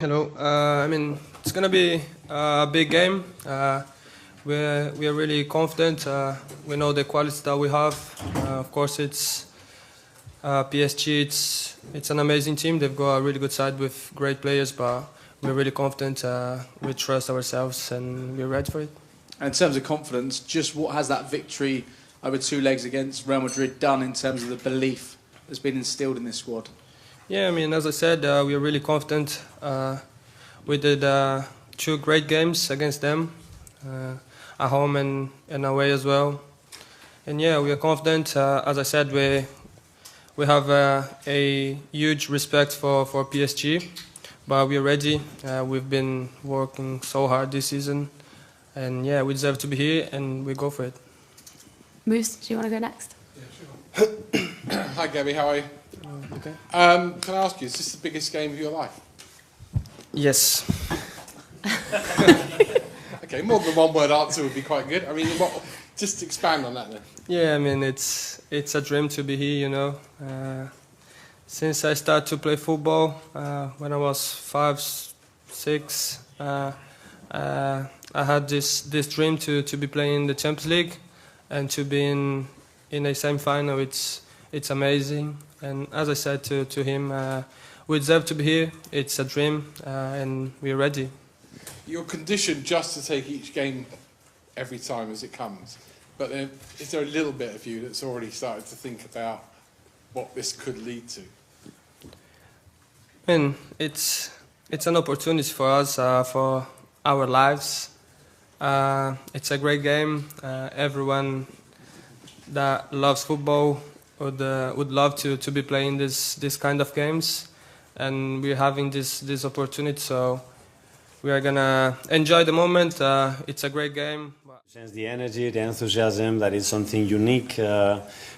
Hello. It's gonna be a big game. We are really confident. We know the quality that we have. Of course, it's PSG. It's an amazing team. They've got a really good side with great players, but we're really confident. We trust ourselves, and we're ready for it. And in terms of confidence, just what has that victory over two legs against Real Madrid done in terms of the belief that's been instilled in this squad? Yeah, as I said, we are really confident. We did two great games against them, at home and away as well. And yeah, we are confident. As I said, we have a huge respect for PSG, but we are ready. We've been working so hard this season, and yeah, we deserve to be here, and we go for it. Moose, do you want to go next? Yeah, sure. Hi, Gabby. How are you? Okay. Can I ask you, is this the biggest game of your life? Yes. Okay, more than one word answer would be quite good. I mean, just expand on that then. Yeah, it's a dream to be here, you know. Since I started to play football when I was 5, 6, I had this dream to be playing in the Champions League and to be in a semi-final. It's amazing. And as I said to him, we deserve to be here. It's a dream, and we're ready. You're conditioned just to take each game every time as it comes. But then, is there a little bit of you that's already started to think about what this could lead to? It's an opportunity for us, for our lives. It's a great game. Everyone that loves football would love to be playing this kind of games, and we're having this opportunity, so we are gonna enjoy the moment. It's a great game. Sense the energy, the enthusiasm, that is something unique,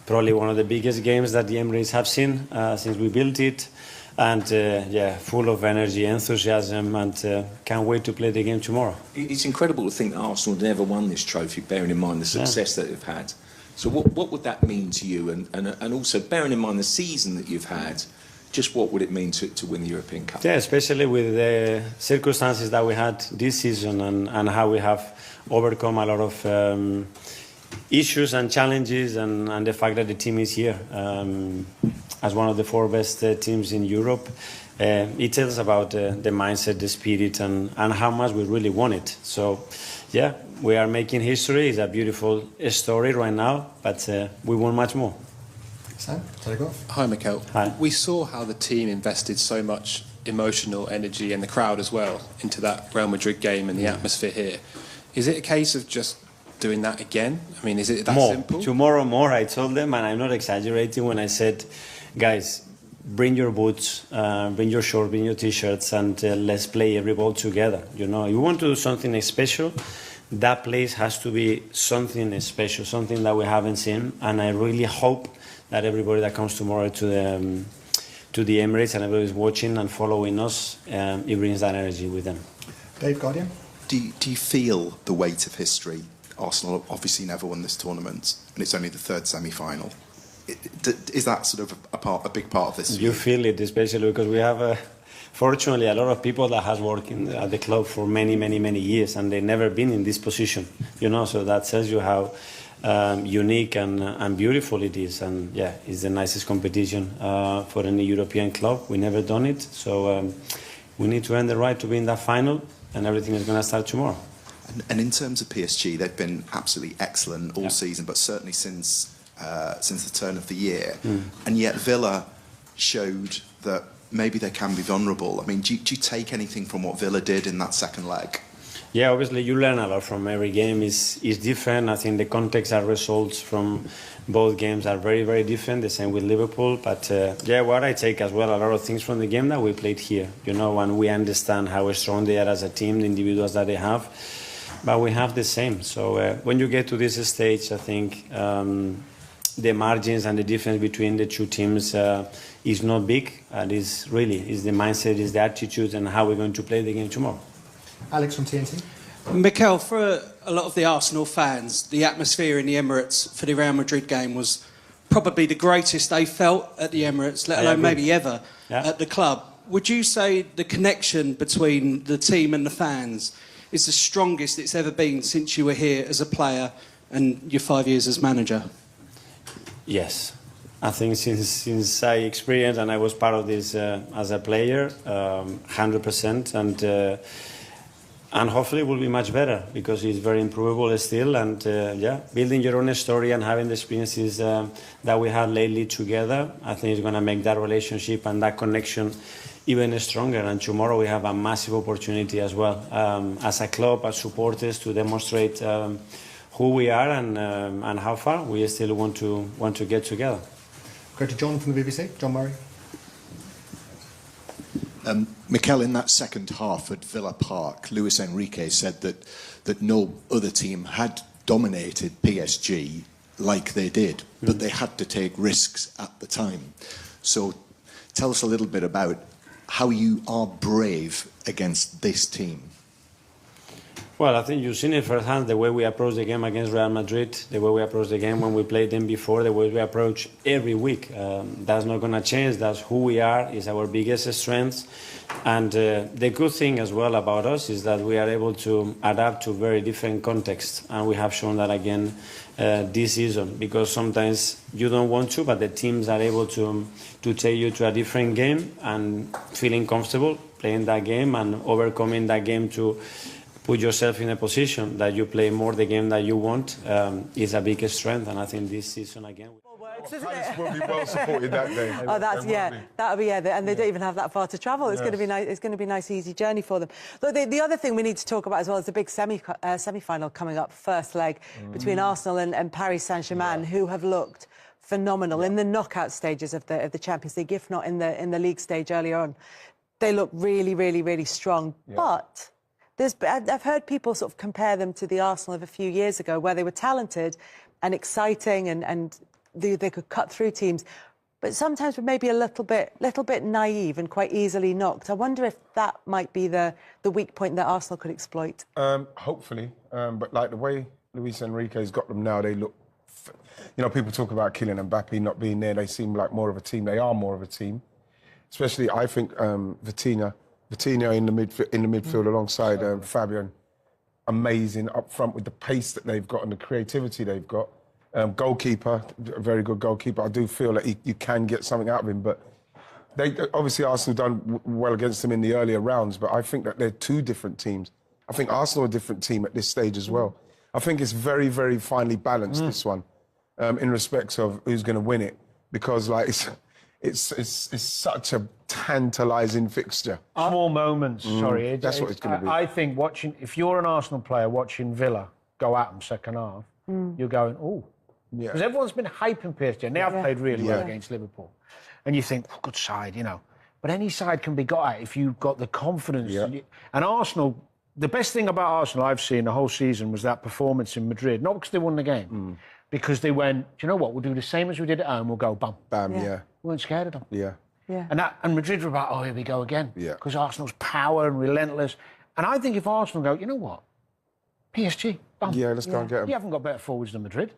probably one of the biggest games that the Emirates have seen since we built it, and full of energy, enthusiasm, and can't wait to play the game tomorrow. It's incredible to think that Arsenal never won this trophy, bearing in mind the success that they've had. So what would that mean to you? And also, bearing in mind the season that you've had, just what would it mean to win the European Cup? Yeah, especially with the circumstances that we had this season and how we have overcome a lot of issues and challenges and the fact that the team is here as one of the 4 best teams in Europe. It tells about the mindset, the spirit, and how much we really want it. So, yeah, we are making history. It's a beautiful story right now, but we want much more. Sam, take off. Hi, Mikel. Hi. We saw how the team invested so much emotional energy, and the crowd as well, into that Real Madrid game and the atmosphere here. Is it a case of just doing that again? I mean, is it that simple? Tomorrow more, I told them, and I'm not exaggerating when I said, guys, bring your boots, bring your shorts, bring your T-shirts, and let's play every ball together. You know, you want to do something special, that place has to be something special, something that we haven't seen, and I really hope that everybody that comes tomorrow to the Emirates and everybody's watching and following us, it brings that energy with them. Dave, Guardian. Do you feel the weight of history? Arsenal obviously never won this tournament, and it's only the 3rd semi-final. Is that sort of a big part of this? You feel it, especially because we have, fortunately, a lot of people that has worked at the club for many, many, many years, and they've never been in this position. You know, so that tells you how unique and beautiful it is. And yeah, it's the nicest competition for any European club. We never done it, so we need to earn the right to be in that final, and everything is going to start tomorrow. And in terms of PSG, they've been absolutely excellent all season, but certainly since the turn of the year. And yet Villa showed that maybe they can be vulnerable. I mean, do you take anything from what Villa did in that second leg? Yeah, obviously you learn a lot from every game. Is different. I think the context and results from both games are very, very different. The same with Liverpool. But what I take as well, a lot of things from the game that we played here. You know, and we understand how strong they are as a team, the individuals that they have. But we have the same. So when you get to this stage, I think the margins and the difference between the two teams is not big. And is the mindset, is the attitude, and how we're going to play the game tomorrow. Alex from TNT. Mikel, for a lot of the Arsenal fans, the atmosphere in the Emirates for the Real Madrid game was probably the greatest they felt at the Emirates, let alone maybe ever at the club. would you say the connection between the team and the fans is the strongest it's ever been since you were here as a player and your 5 years as manager? Yes. I think since I experienced and I was part of this as a player, 100%, and hopefully it will be much better because it's very improvable still. And building your own story and having the experiences that we had lately together, I think it's going to make that relationship and that connection even stronger. And tomorrow we have a massive opportunity as well, as a club, as supporters, to demonstrate who we are and how far we still want to get together. Go to John from the BBC. John Murray. Mikel, in that second half at Villa Park, Luis Enrique said that no other team had dominated PSG like they did, but they had to take risks at the time. So tell us a little bit about how you are brave against this team. Well, I think you've seen it firsthand, the way we approach the game against Real Madrid, the way we approach the game when we played them before, the way we approach every week. That's not going to change. That's who we are, is our biggest strength. And the good thing as well about us is that we are able to adapt to very different contexts. And we have shown that again this season, because sometimes you don't want to, but the teams are able to take you to a different game and feeling comfortable playing that game and overcoming that game to put yourself in a position that you play more the game that you want is a big strength, and I think this season again. Palace will be well supported that day. Oh, that's that'll be and they don't even have that far to travel. It's going to be nice. It's going to be a nice, easy journey for them. Look, the other thing we need to talk about as well is the big semi-final coming up, first leg between Arsenal and Paris Saint-Germain, who have looked phenomenal in the knockout stages of the Champions League, if not in the league stage earlier on. They look really, really, really strong, but. I've heard people sort of compare them to the Arsenal of a few years ago, where they were talented and exciting and they could cut through teams, but sometimes were maybe a little bit naive and quite easily knocked. I wonder if that might be the weak point that Arsenal could exploit. Hopefully, but like the way Luis Enrique's got them now, they look. You know, people talk about Kylian and Mbappe not being there. They seem like more of a team. They are more of a team, especially I think Vitinha in the midfield alongside Fabian, amazing up front with the pace that they've got and the creativity they've got. Goalkeeper, a very good goalkeeper. I do feel that you can get something out of him, but they obviously Arsenal done well against them in the earlier rounds. But I think that they're two different teams. I think Arsenal are a different team at this stage as well. I think it's very, very finely balanced this one, in respect of who's going to win it, because like it's such a tantalising fixture. Small moments, sorry. That's what it's going to be. I think if you're an Arsenal player watching Villa go at them second half, you're going, oh. Because everyone's been hyping PSG, and they have played really well against Liverpool. And you think, good side, you know. But any side can be got at if you've got the confidence. And Arsenal, the best thing about Arsenal I've seen the whole season was that performance in Madrid. Not because they won the game, because they went, do you know what, we'll do the same as we did at home, we'll go bam. Bam, We weren't scared of them. Yeah. And Madrid were about, oh, here we go again. Because Arsenal's power and relentless. And I think if Arsenal go, you know what, PSG, bam. Yeah, let's go and get them. You haven't got better forwards than Madrid.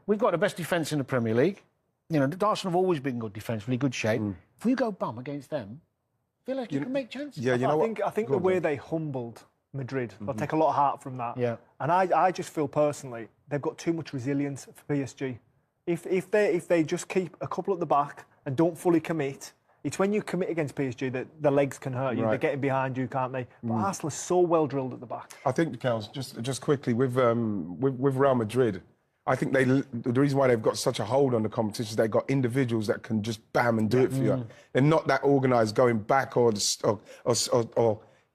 We've got the best defence in the Premier League. You know, Arsenal have always been good defensively, good shape. If we go bum against them, I feel like you can make chances. Yeah, you know what? I think the way they humbled Madrid, they'll take a lot of heart from that. Yeah. And I just feel personally they've got too much resilience for PSG. If they just keep a couple at the back and don't fully commit, it's when you commit against PSG that the legs can hurt you. They're getting behind you, can't they? But Arsenal is so well drilled at the back. I think, Kels, just quickly with Real Madrid, I think the reason why they've got such a hold on the competition is they've got individuals that can just bam and do it for you. They're not that organised going back or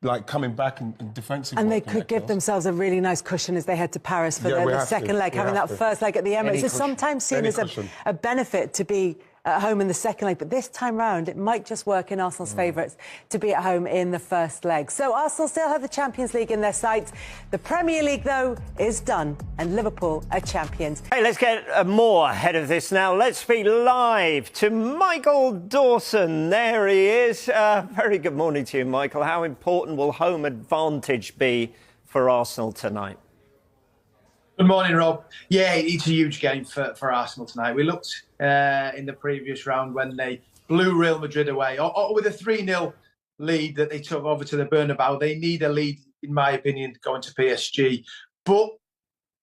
like coming back and defensive. And they could give themselves a really nice cushion as they head to Paris for the second leg, having that first leg at the Emirates. It's sometimes seen as a benefit to be at home in the second leg, but this time round it might just work in Arsenal's favourites to be at home in the first leg. So Arsenal still have the Champions League in their sights. The Premier League, though, is done, and Liverpool are champions. Hey, let's get more ahead of this now. Let's speak live to Michael Dawson. There he is. Very good morning to you, Michael. How important will home advantage be for Arsenal tonight? Good morning, Rob. Yeah, it's a huge game for Arsenal tonight. We looked in the previous round when they blew Real Madrid away, or with a 3-0 lead that they took over to the Bernabeu. They need a lead, in my opinion, going to PSG. But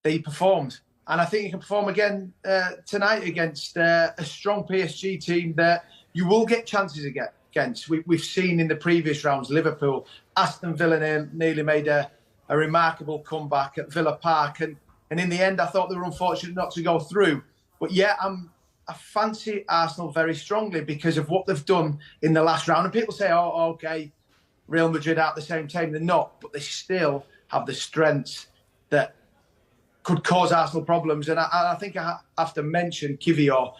they performed. And I think you can perform again tonight against a strong PSG team that you will get chances against. We've seen in the previous rounds, Liverpool, Aston Villa nearly made a remarkable comeback at Villa Park. And in the end, I thought they were unfortunate not to go through. But yeah, I fancy Arsenal very strongly because of what they've done in the last round. And people say, oh, okay, Real Madrid aren't the same team. They're not, but they still have the strengths that could cause Arsenal problems. And I think I have to mention Kivior.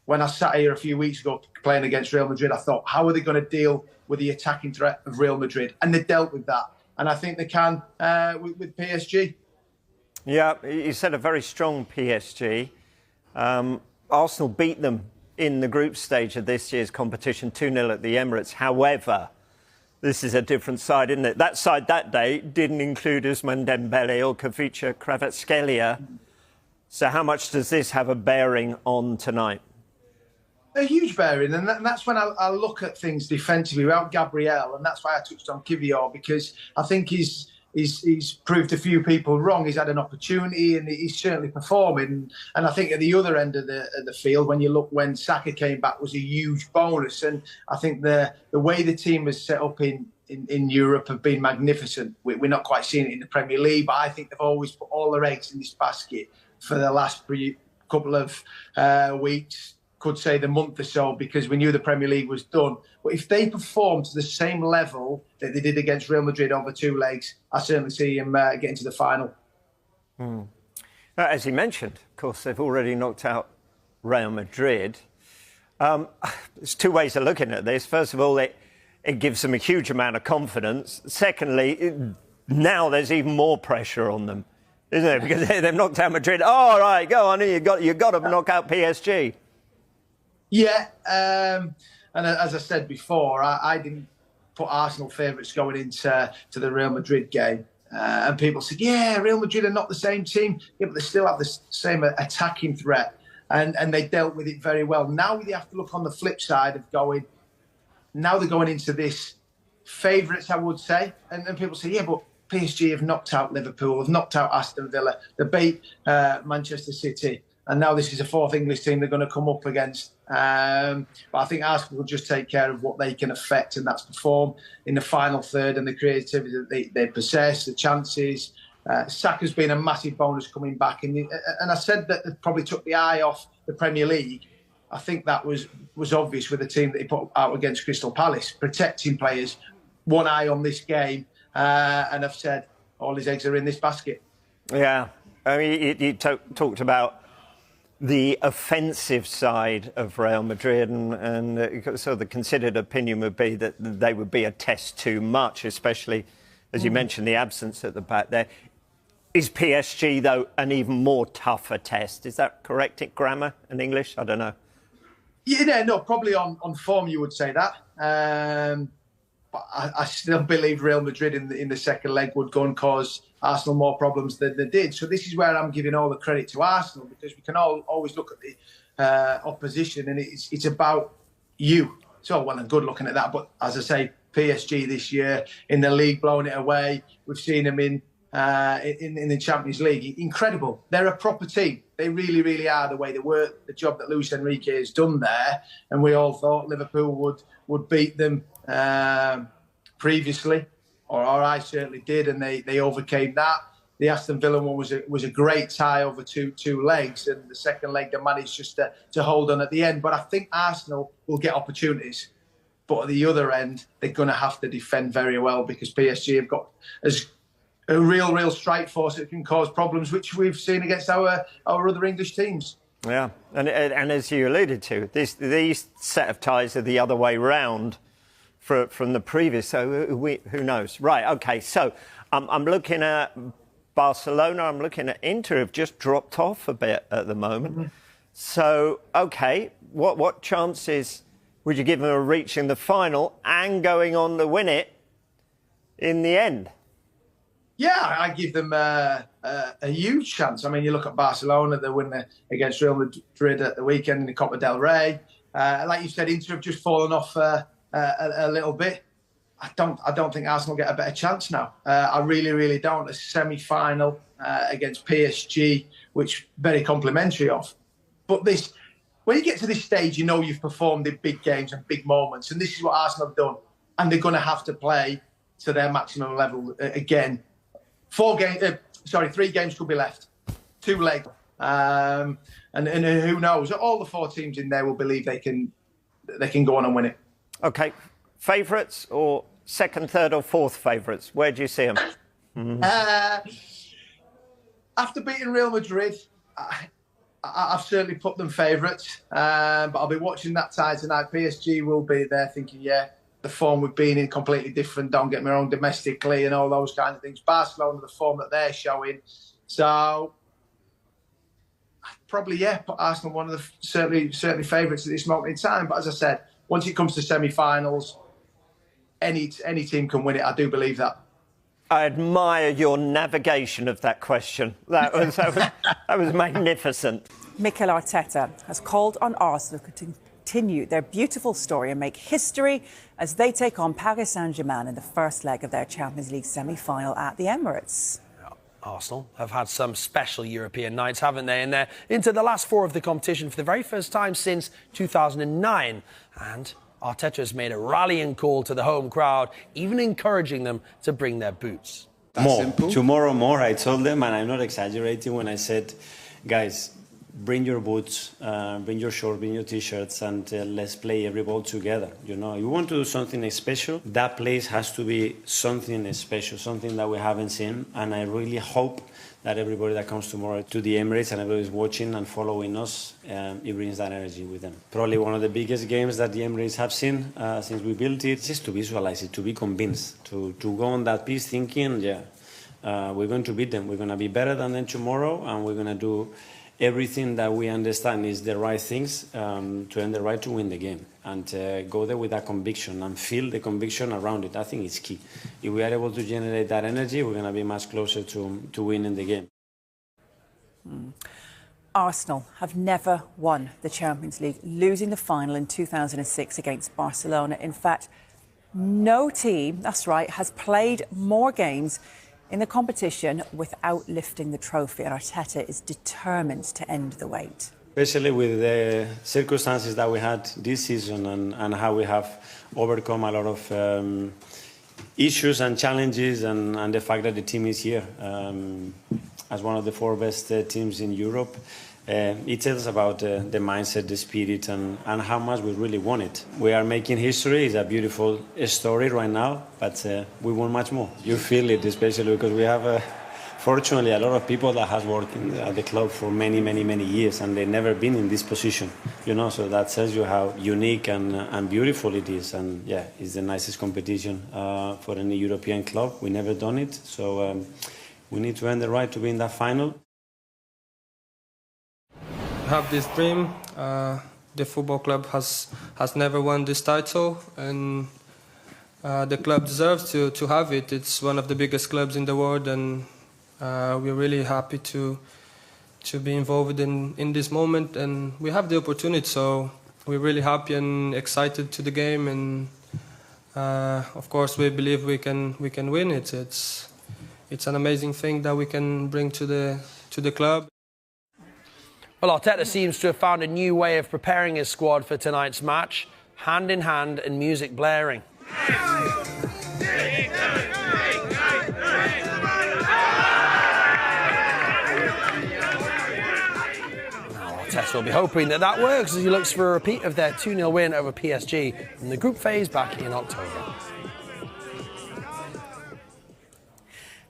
When I sat here a few weeks ago playing against Real Madrid, I thought, how are they going to deal with the attacking threat of Real Madrid? And they dealt with that. And I think they can with PSG. Yeah, you said a very strong PSG. Arsenal beat them in the group stage of this year's competition 2-0 at the Emirates. However, this is a different side, isn't it? That side that day didn't include Ousmane Dembele or Kvaratskhelia Kvaratskhelia. So how much does this have a bearing on tonight? A huge bearing, and that's when I look at things defensively without Gabriel, and that's why I touched on Kivior, because I think he's proved a few people wrong. He's had an opportunity, and he's certainly performing. And I think at the other end of the field, when you look when Saka came back, was a huge bonus. And I think the way the team was set up in Europe have been magnificent. We're not quite seeing it in the Premier League, but I think they've always put all their eggs in this basket for the last couple of weeks. Could say the month or so, because we knew the Premier League was done. But if they perform to the same level that they did against Real Madrid over 2 legs, I certainly see him getting to the final. As you mentioned, of course, they've already knocked out Real Madrid. There's 2 ways of looking at this. First of all, it gives them a huge amount of confidence. Secondly, now there's even more pressure on them, isn't it? Because they've knocked out Madrid. Oh, all right, go on. You've got to knock out PSG. Yeah, and as I said before, I didn't put Arsenal favourites going into the Real Madrid game. And people said, yeah, Real Madrid are not the same team. Yeah, but they still have the same attacking threat. And they dealt with it very well. Now they have to look on the flip side of going, now they're going into this favourites, I would say. And people say, yeah, but PSG have knocked out Liverpool, have knocked out Aston Villa, they beat Manchester City. And now this is a 4th English team they're going to come up against. But I think Arsenal will just take care of what they can affect, and that's perform in the final third and the creativity that they possess, the chances. Saka's been a massive bonus coming back. And I said that they probably took the eye off the Premier League. I think that was obvious with the team that he put out against Crystal Palace, protecting players, one eye on this game. And I've said all his eggs are in this basket. Yeah. I mean, you talked about the offensive side of Real Madrid, and so the considered opinion would be that they would be a test too much, especially, as you mentioned, the absence at the back there. Is PSG, though, an even more tougher test? Is that correct grammar in English? I don't know. Yeah, no, probably on form you would say that. But I still believe Real Madrid in the second leg would go and cause Arsenal more problems than they did. So this is where I'm giving all the credit to Arsenal, because we can always look at the opposition, and it's about you. It's all well and good looking at that, but as I say, PSG this year in the league blowing it away. We've seen them in the Champions League. Incredible. They're a proper team. They really, really are, the way they work, the job that Luis Enrique has done there. And we all thought Liverpool would beat them previously, or I certainly did, and they overcame that. The Aston Villa one was a great tie over two legs, and the second leg they managed just to hold on at the end. But I think Arsenal will get opportunities. But at the other end, they're going to have to defend very well, because PSG have got a real strike force that can cause problems, which we've seen against our other English teams. Yeah, and as you alluded to, these set of ties are the other way round from the previous. So who knows? Right. Okay. So I'm looking at Barcelona. I'm looking at Inter. Have just dropped off a bit at the moment. Mm-hmm. So okay, what chances would you give them of reaching the final and going on to win it in the end? Yeah, I give them a huge chance. I mean, you look at Barcelona, they win against Real Madrid at the weekend in the Copa del Rey. Like you said, Inter have just fallen off a little bit. I don't think Arsenal get a better chance now. I really don't. A semi-final against PSG, which very complimentary of. But when you get to this stage, you know you've performed in big games and big moments, and this is what Arsenal have done, and they're going to have to play to their maximum level again. 3 games could be left, 2 legs, and who knows? All the 4 teams in there will believe they can go on and win it. Okay, favourites or second, third, or fourth favourites? Where do you see them? After beating Real Madrid, I've certainly put them favourites, but I'll be watching that tie tonight. PSG will be there thinking, yeah, the form we've been in completely different, don't get me wrong, domestically and all those kinds of things. Barcelona, the form that they're showing. So, probably, put Arsenal one of the certainly favourites at this moment in time. But as I said, once it comes to semi-finals, any team can win it. I do believe that. I admire your navigation of that question. That was magnificent. Mikel Arteta has called on Arsenal to continue their beautiful story and make history as they take on Paris Saint-Germain in the first leg of their Champions League semi-final at the Emirates. Arsenal have had some special European nights, haven't they? And they're into the last 4 of the competition for the very first time since 2009. And Arteta's made a rallying call to the home crowd, even encouraging them to bring their boots. Tomorrow more, I told them, and I'm not exaggerating when I said, guys, bring your boots, bring your shorts, bring your T-shirts, and let's play every ball together. You know, you want to do something special, that place has to be something special, something that we haven't seen, and I really hope that everybody that comes tomorrow to the Emirates and everybody is watching and following us, it brings that energy with them. Probably one of the biggest games that the Emirates have seen since we built it, just to visualize it, to be convinced, to go on that piece thinking, we're going to beat them, we're going to be better than them tomorrow, and we're going to do everything that we understand is the right things to earn the right to win the game, and go there with that conviction and feel the conviction around it. I think it's key. If we are able to generate that energy, we're going to be much closer to winning the game. Arsenal have never won the Champions League, losing the final in 2006 against Barcelona. In fact, no team, that's right, has played more games in the competition without lifting the trophy, and Arteta is determined to end the wait. Especially with the circumstances that we had this season and how we have overcome a lot of issues and challenges, and the fact that the team is here as one of the 4 best teams in Europe. It tells about the mindset, the spirit, and how much we really want it. We are making history. It's a beautiful story right now, but we want much more. You feel it, especially because we have, fortunately, a lot of people that have worked at the club for many, many, many years, and they've never been in this position, you know, so that tells you how unique and beautiful it is. And yeah, it's the nicest competition for any European club. We never done it, so we need to earn the right to be in that final. Have this dream. The football club has never won this title, and the club deserves to have it. It's one of the biggest clubs in the world, and we're really happy to be involved in this moment, and we have the opportunity. So we're really happy and excited to the game, and of course we believe we can win it. It's an amazing thing that we can bring to the club. Well, Arteta seems to have found a new way of preparing his squad for tonight's match, hand in hand and music blaring. Arteta will be hoping that works as he looks for a repeat of their 2-0 win over PSG in the group phase back in October.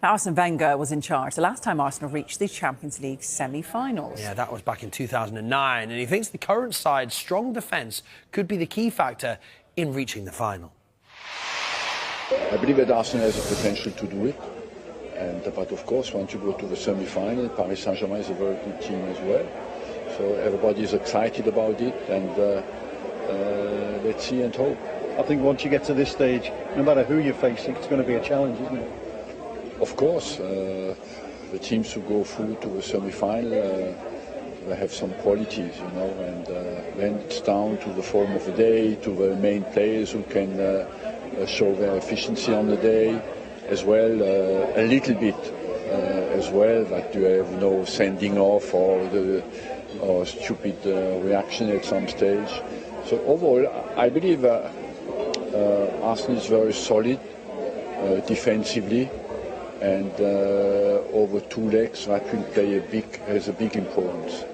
Now, Arsene Wenger was in charge the last time Arsenal reached the Champions League semi-finals. Yeah, that was back in 2009, and he thinks the current side's strong defence could be the key factor in reaching the final. I believe that Arsenal has the potential to do it, but of course, once you go to the semi-final, Paris Saint-Germain is a very good team as well. So everybody is excited about it, and let's see and hope. I think once you get to this stage, no matter who you're facing, it's going to be a challenge, isn't it? Of course, the teams who go through to the semi-final, they have some qualities, you know, and then it's down to the form of the day, to the main players who can show their efficiency on the day as well, a little bit as well, that you have no sending off or stupid reaction at some stage. So overall, I believe Arsenal is very solid defensively, and over 2 legs that will has a big importance.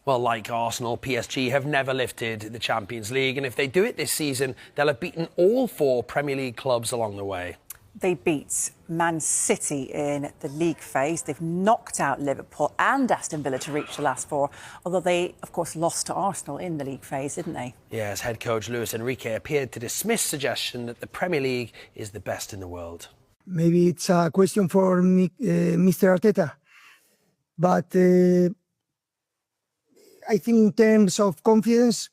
Well, like Arsenal, PSG have never lifted the Champions League, and if they do it this season, they'll have beaten all 4 Premier League clubs along the way. They beat Man City in the league phase. They've knocked out Liverpool and Aston Villa to reach the last 4, although they, of course, lost to Arsenal in the league phase, didn't they? Yes, head coach Luis Enrique appeared to dismiss suggestion that the Premier League is the best in the world. Maybe it's a question for Mr. Arteta, but I think in terms of confidence,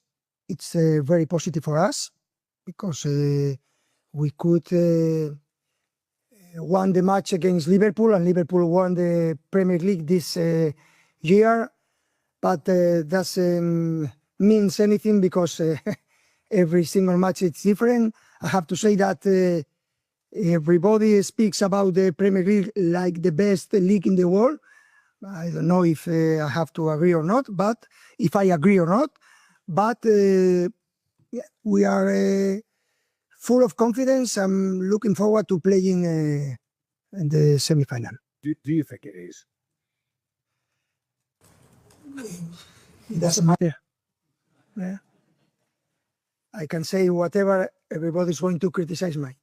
it's very positive for us, because we could won the match against Liverpool, and Liverpool won the Premier League this year, but doesn't mean anything, because every single match is different. I have to say that everybody speaks about the Premier League like the best league in the world. I don't know if I have to agree or not, but if I agree or not, but we are full of confidence. I'm looking forward to playing in the semi-final. Do you think it is? It doesn't matter. Yeah. I can say whatever, everybody's going to criticize me.